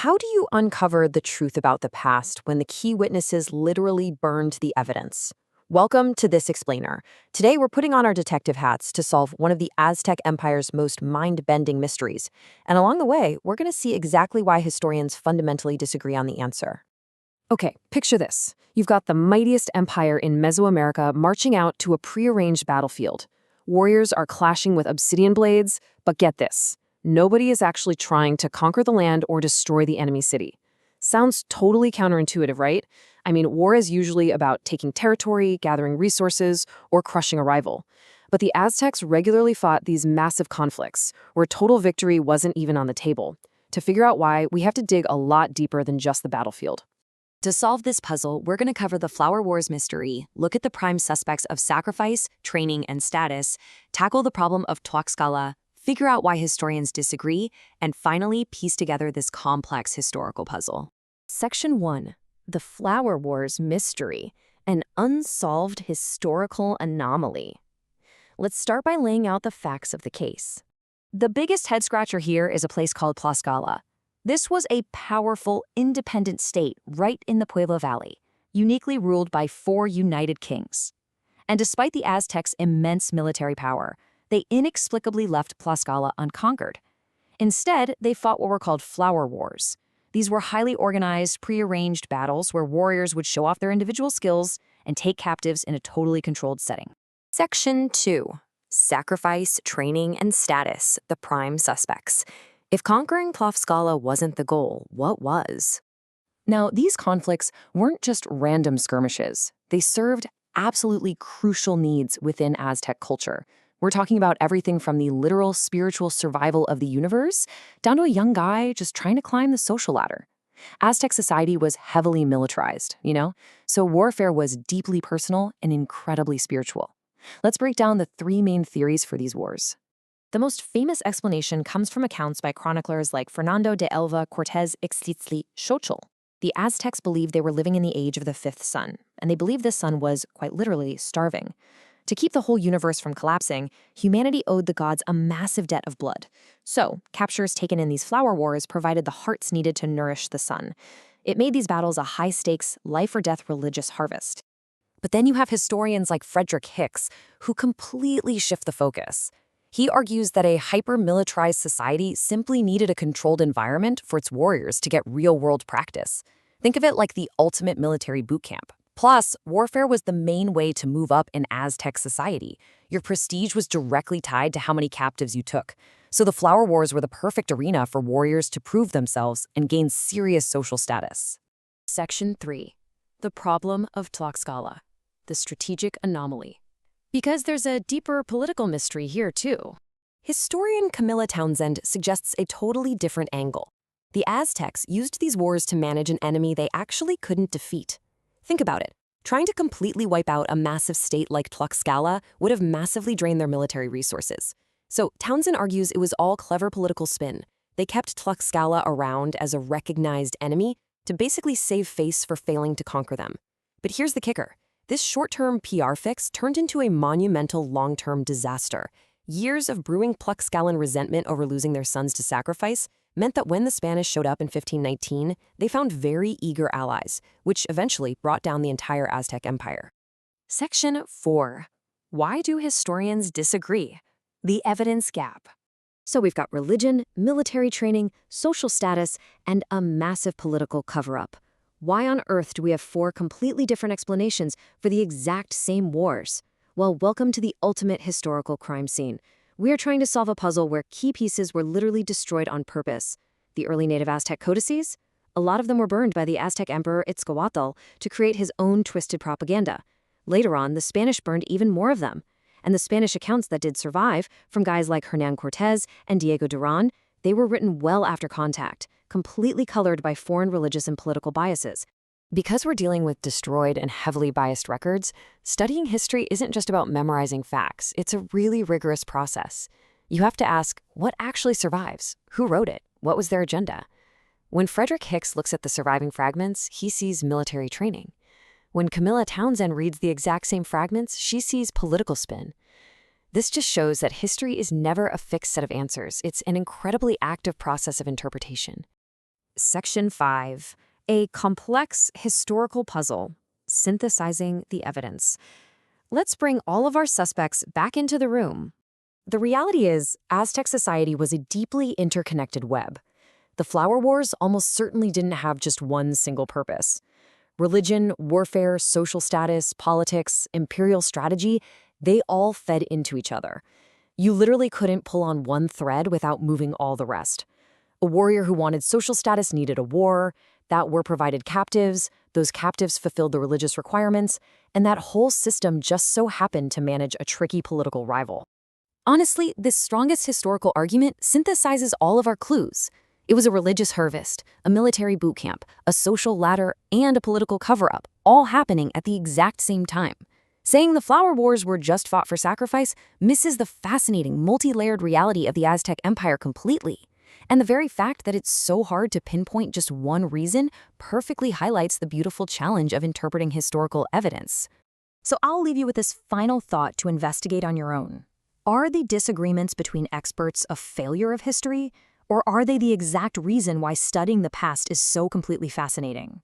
How do you uncover the truth about the past when the key witnesses literally burned the evidence? Welcome to This Explainer. Today, we're putting on our detective hats to solve one of the Aztec Empire's most mind-bending mysteries. And along the way, we're going to see exactly why historians fundamentally disagree on the answer. Okay, picture this. You've got the mightiest empire in Mesoamerica marching out to a prearranged battlefield. Warriors are clashing with obsidian blades, but get this. Nobody is actually trying to conquer the land or destroy the enemy city. Sounds totally counterintuitive, right? I mean, war is usually about taking territory, gathering resources, or crushing a rival. But the Aztecs regularly fought these massive conflicts, where total victory wasn't even on the table. To figure out why, we have to dig a lot deeper than just the battlefield. To solve this puzzle, we're going to cover the Flower Wars mystery, look at the prime suspects of sacrifice, training, and status, tackle the problem of Tlaxcala, figure out why historians disagree, and finally piece together this complex historical puzzle. Section 1. The Flower Wars Mystery, an unsolved historical anomaly. Let's start by laying out the facts of the case. The biggest head-scratcher here is a place called Tlaxcala. This was a powerful, independent state right in the Pueblo Valley, uniquely ruled by 4 united kings. And despite the Aztecs' immense military power, they inexplicably left Tlaxcala unconquered. Instead, they fought what were called Flower Wars. These were highly organized, prearranged battles where warriors would show off their individual skills and take captives in a totally controlled setting. Section 2. Sacrifice, training, and status, the prime suspects. If conquering Tlaxcala wasn't the goal, what was? Now, these conflicts weren't just random skirmishes. They served absolutely crucial needs within Aztec culture. We're talking about everything from the literal spiritual survival of the universe down to a young guy just trying to climb the social ladder. Aztec society was heavily militarized, so warfare was deeply personal and incredibly spiritual. Let's break down the 3 main theories for these wars. The most famous explanation comes from accounts by chroniclers like Fernando de Elva Cortés Ixtlilxóchitl Xochitl. The Aztecs believed they were living in the age of the 5th sun, and they believed this sun was, quite literally, starving. To keep the whole universe from collapsing, humanity owed the gods a massive debt of blood. So, captures taken in these flower wars provided the hearts needed to nourish the sun. It made these battles a high-stakes, life-or-death religious harvest. But then you have historians like Frederick Hicks, who completely shift the focus. He argues that a hyper-militarized society simply needed a controlled environment for its warriors to get real-world practice. Think of it like the ultimate military boot camp. Plus, warfare was the main way to move up in Aztec society. Your prestige was directly tied to how many captives you took. So the Flower Wars were the perfect arena for warriors to prove themselves and gain serious social status. Section 3. The problem of Tlaxcala, the strategic anomaly. Because there's a deeper political mystery here, too. Historian Camilla Townsend suggests a totally different angle. The Aztecs used these wars to manage an enemy they actually couldn't defeat. Think about it. Trying to completely wipe out a massive state like Tlaxcala would have massively drained their military resources. So Townsend argues it was all clever political spin. They kept Tlaxcala around as a recognized enemy to basically save face for failing to conquer them. But here's the kicker. This short-term PR fix turned into a monumental long-term disaster. Years of brewing Tlaxcalan resentment over losing their sons to sacrifice meant that when the Spanish showed up in 1519, they found very eager allies, which eventually brought down the entire Aztec Empire. Section 4. Why do historians disagree? The evidence gap. So we've got religion, military training, social status, and a massive political cover-up. Why on earth do we have 4 completely different explanations for the exact same wars? Well, welcome to the ultimate historical crime scene. We are trying to solve a puzzle where key pieces were literally destroyed on purpose. The early native Aztec codices? A lot of them were burned by the Aztec emperor Itzcoatl to create his own twisted propaganda. Later on, the Spanish burned even more of them. And the Spanish accounts that did survive, from guys like Hernán Cortés and Diego Durán, they were written well after contact, completely colored by foreign religious and political biases. Because we're dealing with destroyed and heavily biased records, studying history isn't just about memorizing facts. It's a really rigorous process. You have to ask, what actually survives? Who wrote it? What was their agenda? When Frederick Hicks looks at the surviving fragments, he sees military training. When Camilla Townsend reads the exact same fragments, she sees political spin. This just shows that history is never a fixed set of answers. It's an incredibly active process of interpretation. Section 5. A complex historical puzzle. Synthesizing the evidence. Let's bring all of our suspects back into the room. The reality is, Aztec society was a deeply interconnected web. The Flower Wars almost certainly didn't have just one single purpose. Religion, warfare, social status, politics, imperial strategy, they all fed into each other. You literally couldn't pull on one thread without moving all the rest. A warrior who wanted social status needed a war, that war provided captives, those captives fulfilled the religious requirements, and that whole system just so happened to manage a tricky political rival. Honestly, this strongest historical argument synthesizes all of our clues. It was a religious harvest, a military boot camp, a social ladder, and a political cover-up, all happening at the exact same time. Saying the Flower Wars were just fought for sacrifice misses the fascinating, multi-layered reality of the Aztec Empire completely. And the very fact that it's so hard to pinpoint just one reason perfectly highlights the beautiful challenge of interpreting historical evidence. So I'll leave you with this final thought to investigate on your own. Are the disagreements between experts a failure of history, or are they the exact reason why studying the past is so completely fascinating?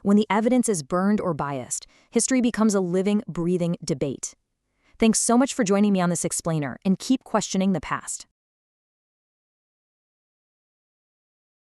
When the evidence is burned or biased, history becomes a living, breathing debate. Thanks so much for joining me on this explainer, and keep questioning the past.